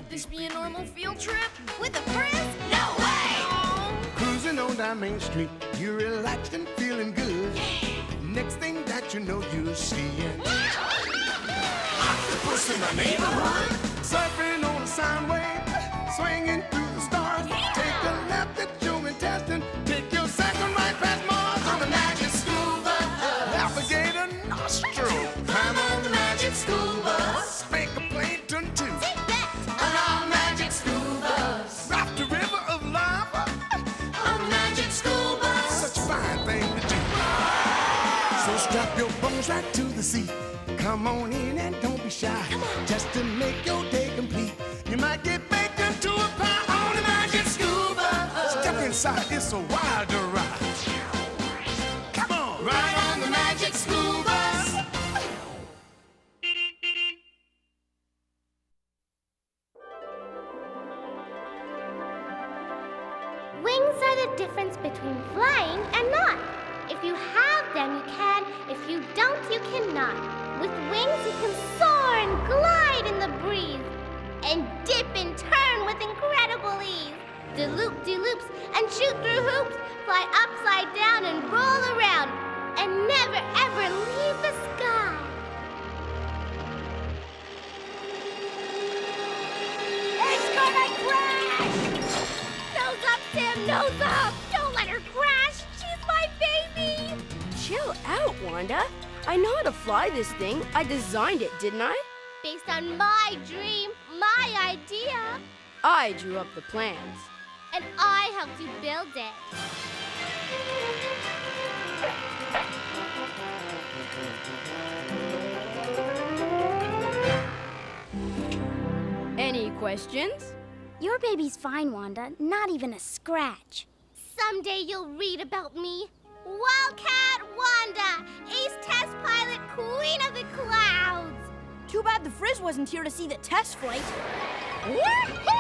let this be a normal field trip? With a Frizz? No way! Cruising on down Main Street, you're relaxed and feeling good. Next thing that you know, you're seeing octopus in the neighborhood. Surfing on a sound wave, swinging through the stars. Take a left at your intestine, take your second right past Mars on the magic school bus. Alligator nostril, climb on the magic school bus. Make a plane turn to Take that! on our magic school bus. Rock the river of lava on the magic school bus. Such a fine thing to do. So strap your bones right to the seat. Come on in and don't be shy. Just to make your day complete. You might get baked into a pie on the magic school bus. Step inside, it's a wild ride. Come on, ride on the magic school bus. Wings are the difference between flying and not. If you have them, you can. If you don't, you cannot. With wings, you can soar and glide in the breeze and dip and turn with incredible ease. De-loop-de-loops and shoot through hoops, fly upside down and roll around and never ever leave the sky. It's gonna crash! Nose up, Tim, nose up! Don't let her crash! She's my baby! Chill out, Wanda. I know how to fly this thing. I designed it, didn't I? Based on my dream, my idea, I drew up the plans. and I helped you build it. Any questions? Your baby's fine, Wanda. Not even a scratch. Someday you'll read about me. Wildcat Wanda, ace test pilot, queen of the clouds. Too bad the Frizz wasn't here to see the test flight. Woohoo!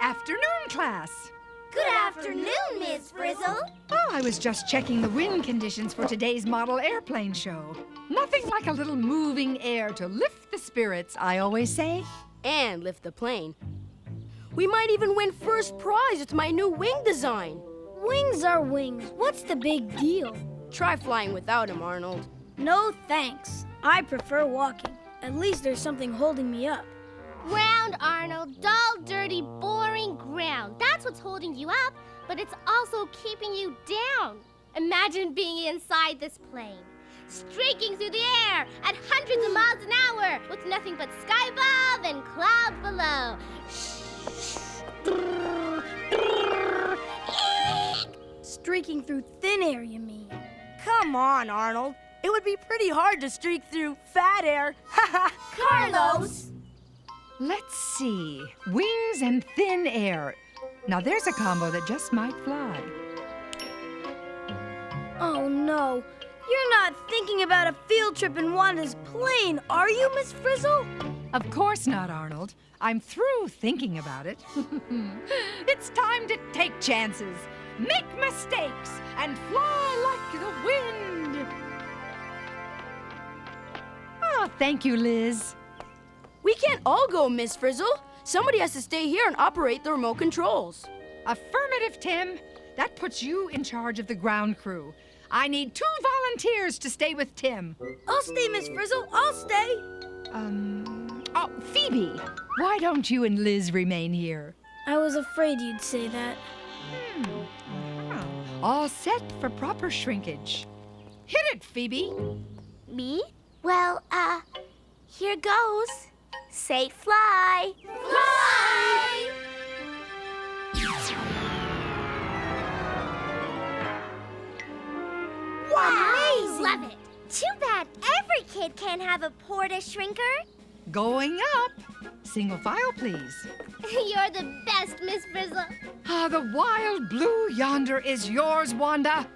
Afternoon, class. Good afternoon, Miss Frizzle. Oh, I was just checking the wind conditions for today's model airplane show. Nothing like a little moving air to lift the spirits, I always say. And lift the plane. We might even win first prize with my new wing design. Wings are wings. What's the big deal? Try flying without him, Arnold. No thanks. I prefer walking. At least there's something holding me up. Ground, Arnold. Dull, dirty, boring ground. That's what's holding you up, but it's also keeping you down. Imagine being inside this plane, streaking through the air at hundreds of miles an hour with nothing but sky above and clouds below. Streaking through thin air, you mean? Come on, Arnold. It would be pretty hard to streak through fat air. Carlos! Let's see. Wings and thin air. Now there's a combo that just might fly. Oh, no. You're not thinking about a field trip in Wanda's plane, are you, Miss Frizzle? Of course not, Arnold. I'm through thinking about it. It's time to take chances, make mistakes, and fly like the wind. Oh, thank you, Liz. We can't all go, Miss Frizzle. Somebody has to stay here and operate the remote controls. Affirmative, Tim. That puts you in charge of the ground crew. I need 2 volunteers to stay with Tim. I'll stay, Miss Frizzle. I'll stay. Oh, Phoebe, why don't you and Liz remain here? I was afraid you'd say that. All set for proper shrinkage. Hit it, Phoebe. Me? Well, here goes. Say fly. Fly! Wow! Love it. Too bad every kid can't have a porta shrinker. Going up. Single file, please. You're the best, Miss Frizzle. Ah, the wild blue yonder is yours, Wanda.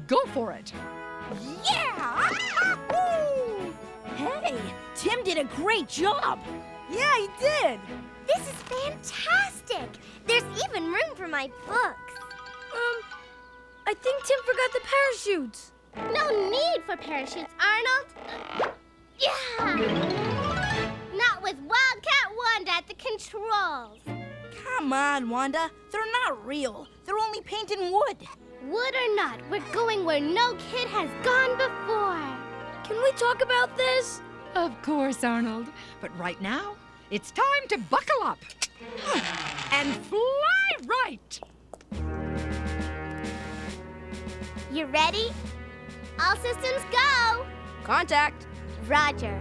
Go for it. Yeah! Hey, Tim did a great job. Yeah, he did. This is fantastic. There's even room for my books. I think Tim forgot the parachutes. No need for parachutes, Arnold. Yeah! Not with Wildcat Wanda at the controls. Come on, Wanda. They're not real. They're only paint and wood. Wood or not, we're going where no kid has gone before. Can we talk about this? Of course, Arnold. But right now, it's time to buckle up and fly right. You ready? All systems go. Contact. Roger.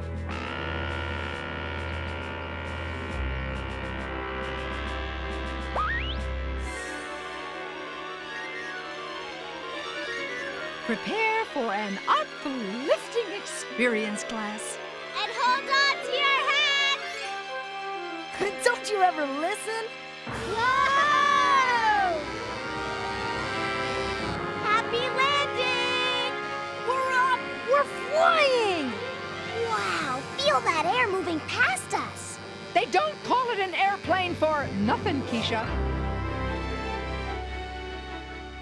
Prepare for an uplifting experience, class. And hold on to your hats. Don't you ever listen? Whoa! Happy landing! We're up! We're flying! Wow, feel that air moving past us. They don't call it an airplane for nothing, Keisha.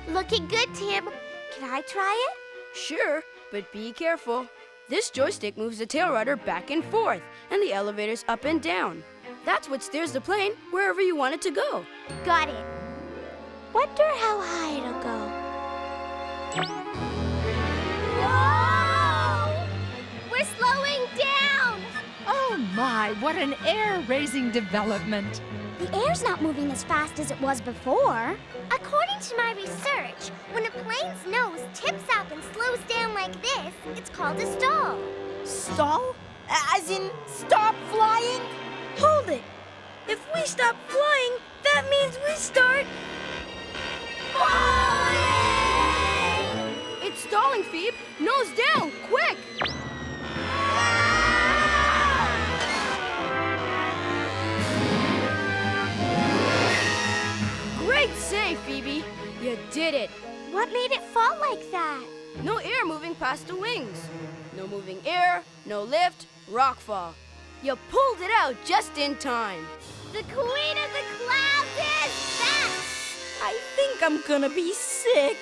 Looking good, Tim. Can I try it? Sure, but be careful. This joystick moves the tail rudder back and forth, and the elevators up and down. That's what steers the plane wherever you want it to go. Got it. Wonder how high it'll go. Whoa! We're slowing down! Oh my, what an air-raising development. The air's not moving as fast as it was before. According to my research, when a plane's nose tips up and slows down like this, it's called a stall. Stall? As in, stop flying? Hold it. If we stop flying, that means we start Falling! It's stalling, Phoebe. Nose down, quick! Great save, Phoebe. You did it. What made it fall like that? No air moving past the wings. No moving air, no lift, rock fall. You pulled it out just in time. The Queen of the Clouds is back! I think I'm gonna be sick.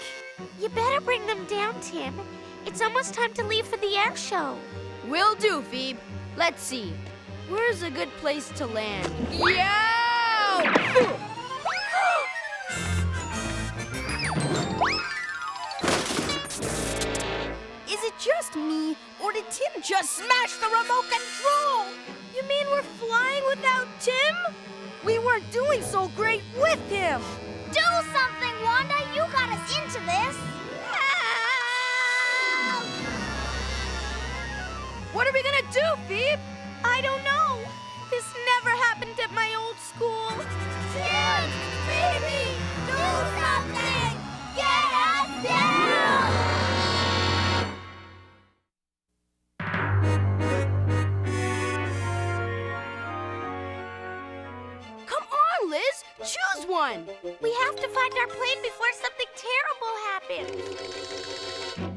You better bring them down, Tim. It's almost time to leave for the air show. Will do, Phoebe. Let's see. Where's a good place to land? Yow! Is it just me, or did Tim just smash the remote control? You mean we're flying without Tim? We weren't doing so great with him. Do something, Wanda! You got us into this! Help! What are we gonna do, Phoebe? I don't know. This never happened at my old school. Tim! Phoebe! Do something! Get us down! Come on, Liz. Choose one. We have to find our plane before something terrible happens.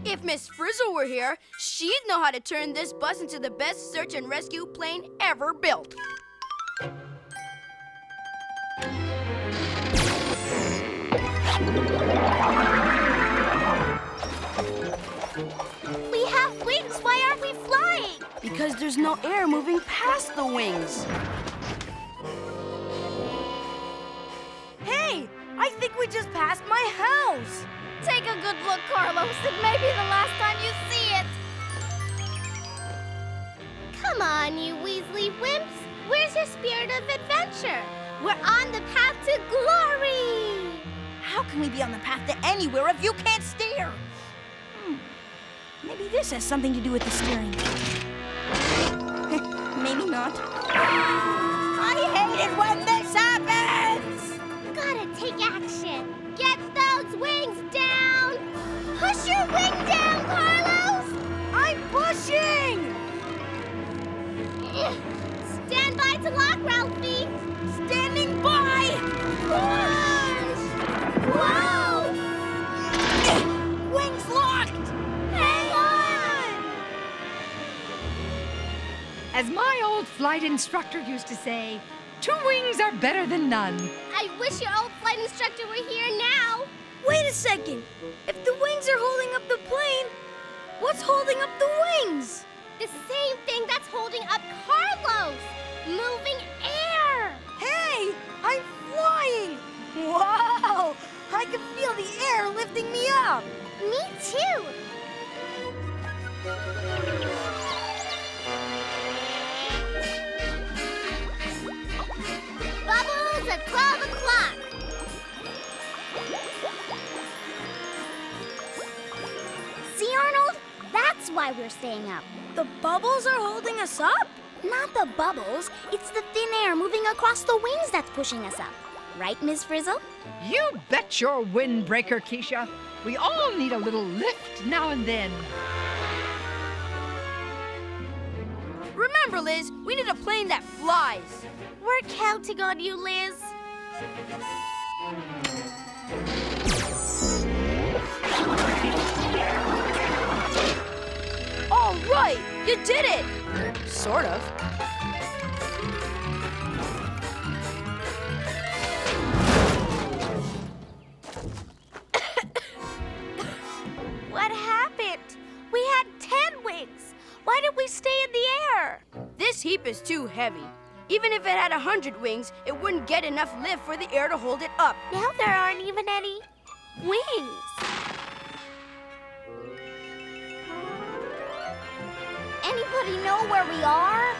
If Miss Frizzle were here, she'd know how to turn this bus into the best search and rescue plane ever built. We have wings. Why aren't we flying? Because there's no air moving past the wings. Hey, I think we just passed my house. Take a good look, Carlos. It may be the last time you see it. Come on, you Weasley wimps. Where's your spirit of adventure? We're on the path to glory. How can we be on the path to anywhere if you can't steer? Maybe this has something to do with the steering. Maybe not. I hate it when this happens! Gotta take action. Get those wings down. Push your wing down, Carlos. I'm pushing! Stand by to lock, Ralphie. Standing by! Push! Whoa! Wings locked! Hang on! As my old flight instructor used to say, 2 wings are better than none. I wish your old flight instructor were here now. Wait a second. If the wings are holding up the plane, what's holding up the wings? the same thing that's holding up Carlos. Moving air. Hey, I'm flying! Wow! I can feel the air lifting me up. Me too. Bubbles at 12 o'clock. See, Arnold? That's why we're staying up. The bubbles are holding us up? Not the bubbles. It's the thin air moving across the wings that's pushing us up. Right, Miss Frizzle? You bet your windbreaker, Keisha. We all need a little lift now and then. Remember, Liz, we need a plane that flies. We're counting on you, Liz. All right, you did it. Sort of. What happened? We had 10 wings. Why did we stay in the air? This heap is too heavy. Even if it had 100 wings, it wouldn't get enough lift for the air to hold it up. Now there aren't even any wings. Anybody know where we are?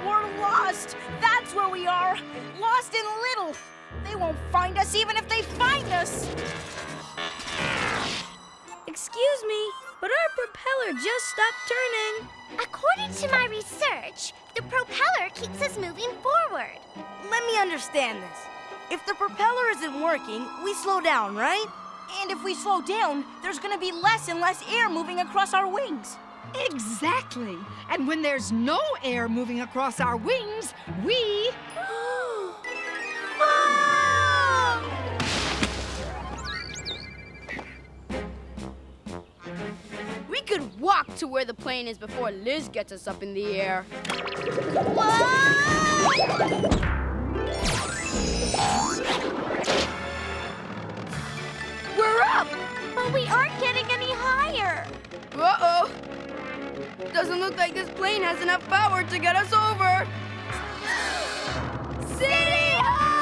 We're lost. That's where we are. Lost in little. They won't find us even if they find us. Excuse me, but our propeller just stopped turning. According to my research, the propeller keeps us moving forward. Let me understand this. If the propeller isn't working, we slow down, right? And if we slow down, there's going to be less and less air moving across our wings. Exactly. And when there's no air moving across our wings, we... We could walk to where the plane is before Liz gets us up in the air. We're up! But we aren't getting any higher. Uh-oh. Doesn't look like this plane has enough power to get us over. City Hall!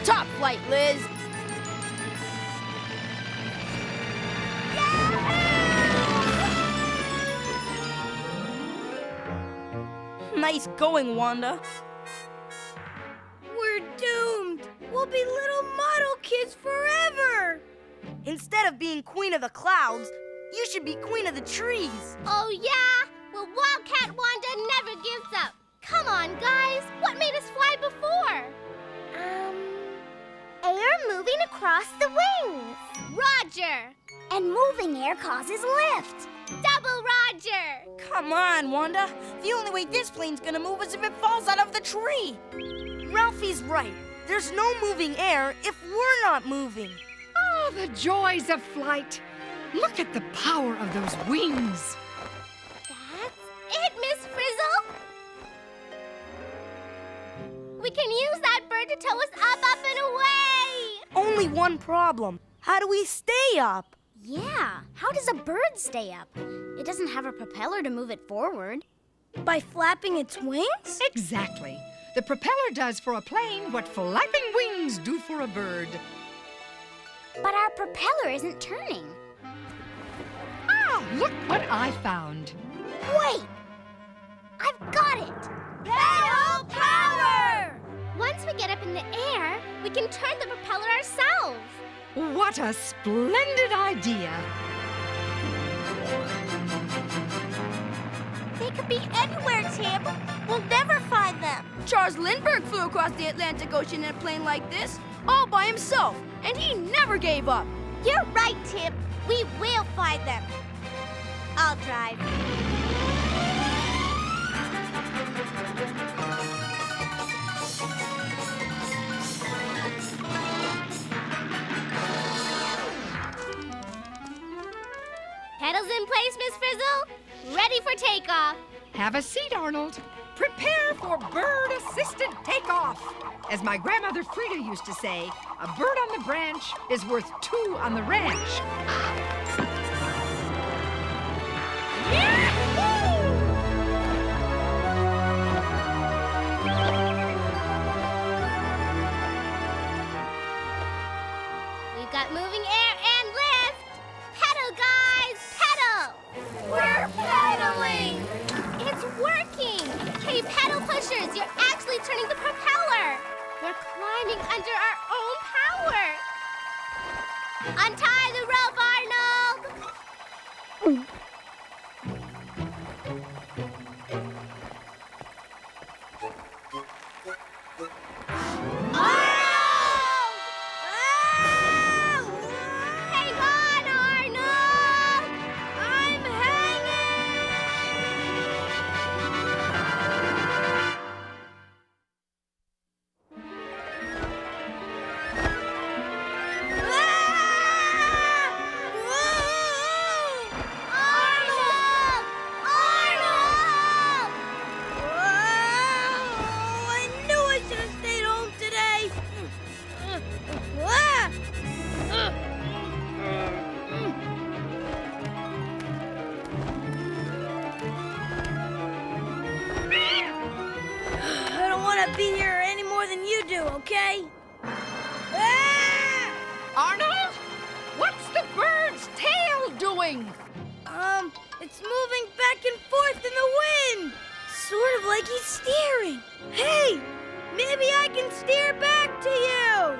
Top flight, Liz. Nice going, Wanda. We're doomed. We'll be little model kids forever. Instead of being queen of the clouds, you should be queen of the trees. Oh, yeah? Well, Wildcat Wanda never gives up. Come on, guys. What made us fly before? Air moving across the wings. Roger. And moving air causes lift. Double Roger. Come on, Wanda. The only way this plane's gonna move is if it falls out of the tree. Ralphie's right. There's no moving air if we're not moving. Oh, the joys of flight. Look at the power of those wings. That's it, Miss Frizzle. We can use that bird to tow us up, and away. Only one problem. How do we stay up? Yeah, how does a bird stay up? It doesn't have a propeller to move it forward. By flapping its wings? Exactly. The propeller does for a plane what flapping wings do for a bird. But our propeller isn't turning. Ah, look what I found. Wait! I've got it! Pedal power! Once we get up in the air, we can turn the propeller ourselves. What a splendid idea. They could be anywhere, Tim. We'll never find them. Charles Lindbergh flew across the Atlantic Ocean in a plane like this, all by himself, and he never gave up. You're right, Tim. We will find them. I'll drive. Pedals in place, Miss Frizzle. Ready for takeoff. Have a seat, Arnold. prepare for bird-assisted takeoff. As my grandmother Frida used to say, a bird on the branch is worth two on the ranch. We've got moving air and lift. Pedal, guys, pedal. We're pedaling. It's working. Hey, pedal pushers, you're actually turning the propeller. We're climbing under our own power. Untie the rope, Arnold. Hang on, Arnold! I'm Arnold! Arnold! I knew I should have stayed home today. I don't want to be here any more than you do, okay? Arnold, what's the bird's tail doing? It's moving back and forth in the wind. Sort of like he's steering. Hey, maybe I can steer back to you.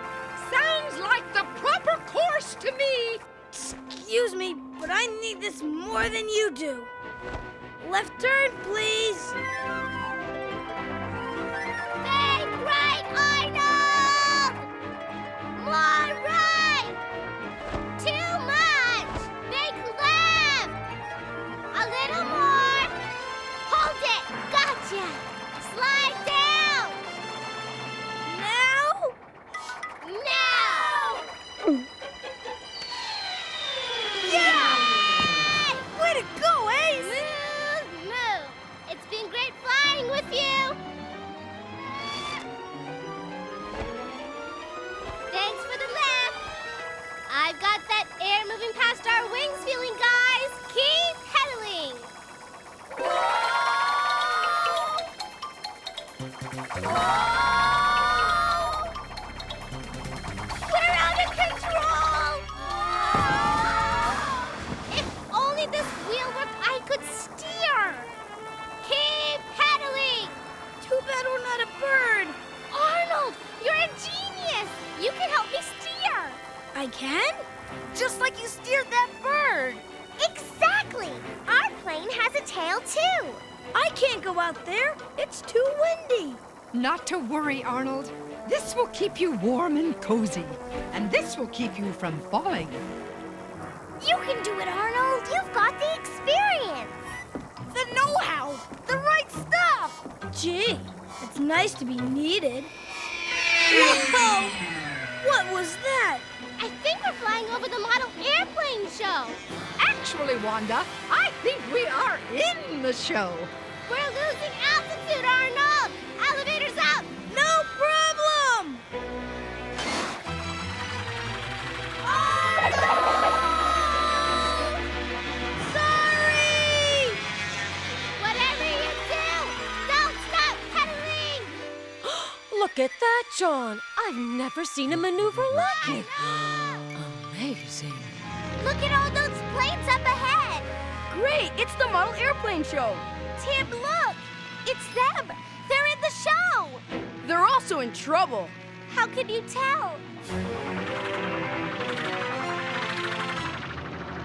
Sounds like the proper course to me. Excuse me, but I need this more than you do. Left turn, please. Make right, Arnold! More right! Too much! Make left! A little more! Hold it! Gotcha! Slide down! Now? Now! Yeah! Way to go, Ace! Move, move! It's been great flying with you! Thanks for the lift! I've got that air moving past our wings feeling, guys! Keep pedaling! We're out of control! If only this wheel worked, I could steer! Keep pedaling! Too bad we're not a bird. Arnold, you're a genius! You can help me steer! I can? Just like you steered that bird. Exactly! Our plane has a tail, too! I can't go out there. It's too windy. Not to worry, Arnold. This will keep you warm and cozy. And this will keep you from falling. You can do it, Arnold! You've got the experience! The know-how. The right stuff. Gee, it's nice to be needed. Whoa! What was that? I think we're flying over the model airplane show. Actually, Wanda, I think we are in the show. We're losing altitude, Arnold! Elevators up! No problem! Sorry! Whatever you do, don't stop pedaling! Look at that, John. I've never seen a maneuver like it. Amazing. Look at all those planes up ahead! Great! It's the model airplane show. Tim, look! It's them! They're in the show! They're also in trouble. How can you tell?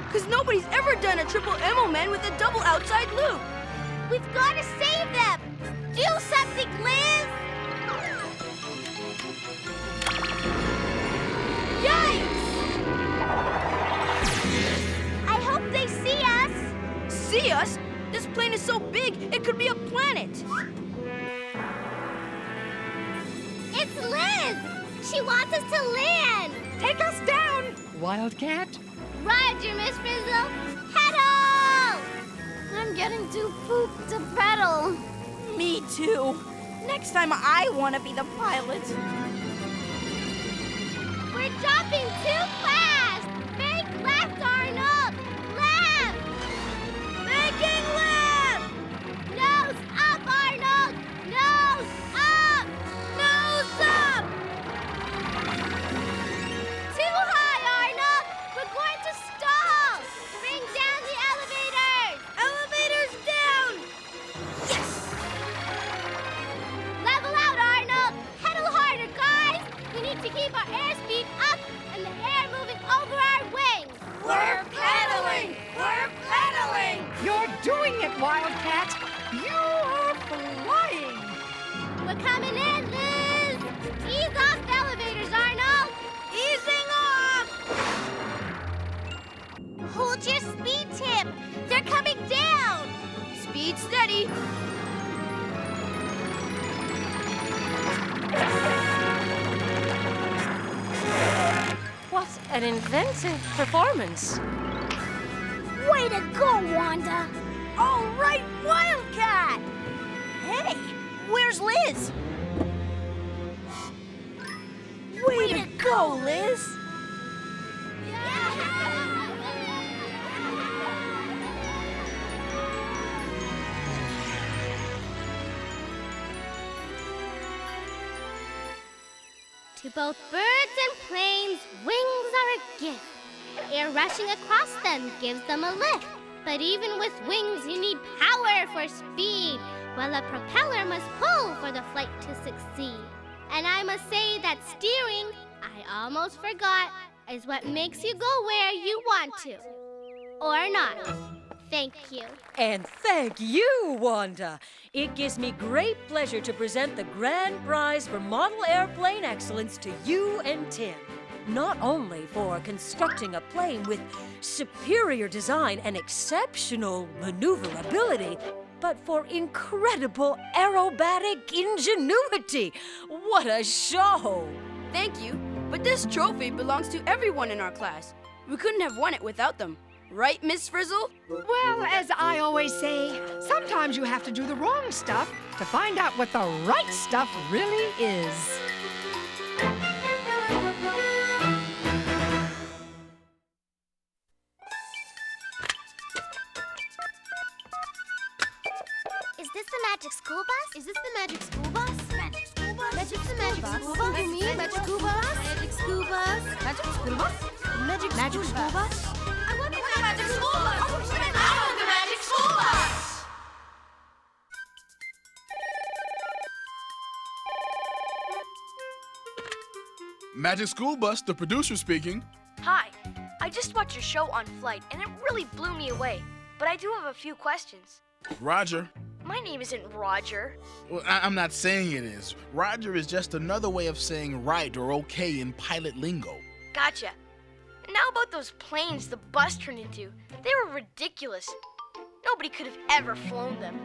Because nobody's ever done a triple MO-Man with a double outside loop. We've got to save them! Do something, Liz! Yikes! I hope they see us! See us? This plane is so big, it could be a planet. It's Liz! She wants us to land! Take us down, Wildcat. Roger, Miss Frizzle! Pedal! I'm getting too pooped to pedal. Me too. Next time I want to be the pilot. We're dropping too fast! Make left, Arnold! Left! Making left! Nose up, Arnold! Nose up! Nose up! Too high, Arnold! We're going to stall! Bring down the elevators! Elevators down! Level out, Arnold! Pedal harder, guys! We need to keep our airspeed up and the air moving over our wings! We're pedaling! We're pedaling! You're doing it, Wildcat! You are flying! We're coming in, Liz! Ease off the elevators, Arnold! Easing off! Hold your speed tip! They're coming down! Speed steady. What an inventive performance. Way to go, Wanda! All right, Wildcat! Hey, where's Liz? Way to go, Liz! To both birds and planes, wings are a gift. Air rushing across them gives them a lift. But even with wings, you need power for speed. Well, a propeller must pull for the flight to succeed. And I must say that steering, I almost forgot, is what makes you go where you want to. Or not. Thank you. And thank you, Wanda. It gives me great pleasure to present the grand prize for model airplane excellence to you and Tim. Not only for constructing a plane with superior design and exceptional maneuverability, but for incredible aerobatic ingenuity. What a show! Thank you, but this trophy belongs to everyone in our class. We couldn't have won it without them. Right, Miss Frizzle? Well, as I always say, sometimes you have to do the wrong stuff to find out what the right stuff really is. Is this the magic school bus? Is this the magic school bus? Magic school bus? Magic school bus? You mean magic school bus? Magic school bus? Magic school bus? Magic school bus? I want the magic school bus! I want the magic school bus! Magic School Bus, the producer speaking. Hi, I just watched your show on Flight, and it really blew me away. But I do have a few questions. Roger. My name isn't Roger. Well, I'm not saying it is. Roger is just another way of saying right or okay in pilot lingo. Gotcha. Now about those planes the bus turned into. They were ridiculous. Nobody could have ever flown them.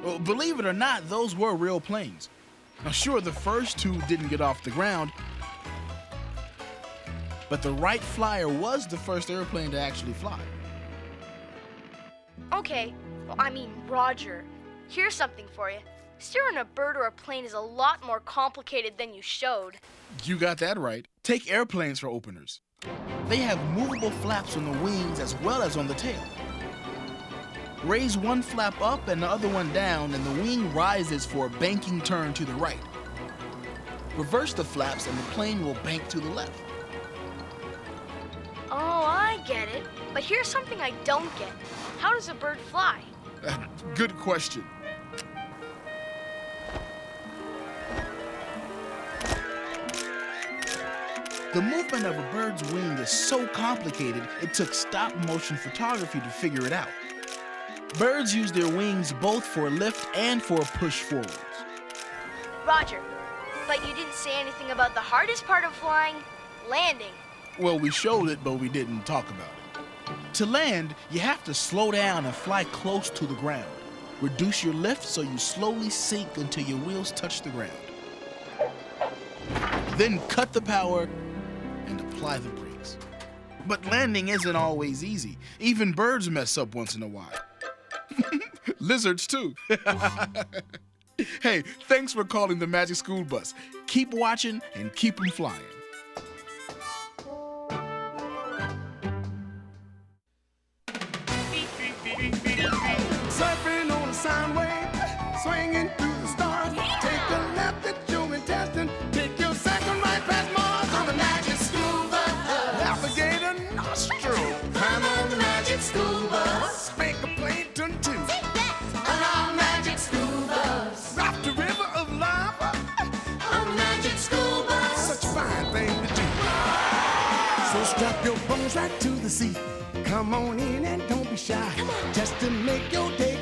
Well, believe it or not, those were real planes. Now, sure, the first two didn't get off the ground, but the Wright Flyer was the first airplane to actually fly. Okay, well, I mean Roger. Here's something for you. Steering a bird or a plane is a lot more complicated than you showed. You got that right. Take airplanes for openers. They have movable flaps on the wings as well as on the tail. Raise one flap up and the other one down, and the wing rises for a banking turn to the right. Reverse the flaps and the plane will bank to the left. Oh, I get it. But here's something I don't get. How does a bird fly? Good question. The movement of a bird's wing is so complicated, it took stop-motion photography to figure it out. Birds use their wings both for lift and for push forwards. Roger, but you didn't say anything about the hardest part of flying, landing. Well, we showed it, but we didn't talk about it. To land, you have to slow down and fly close to the ground. Reduce your lift so you slowly sink until your wheels touch the ground. Then cut the power and apply the brakes. But landing isn't always easy. Even birds mess up once in a while. Lizards, too. Hey, thanks for calling the Magic School Bus. Keep watching and keep 'em flying. Surfing on a sound wave, swinging through the stars. Take a left at your intestine, take your second right past Mars on the Magic School Bus. Alligator nostril, climb on the Magic School Bus. Spank a Plankton too. On our Magic School Bus. Rock the river of lava on the Magic School Bus. Such a fine thing to do. So strap your bones right to the seat. Come on in and don't be shy. Just to make your day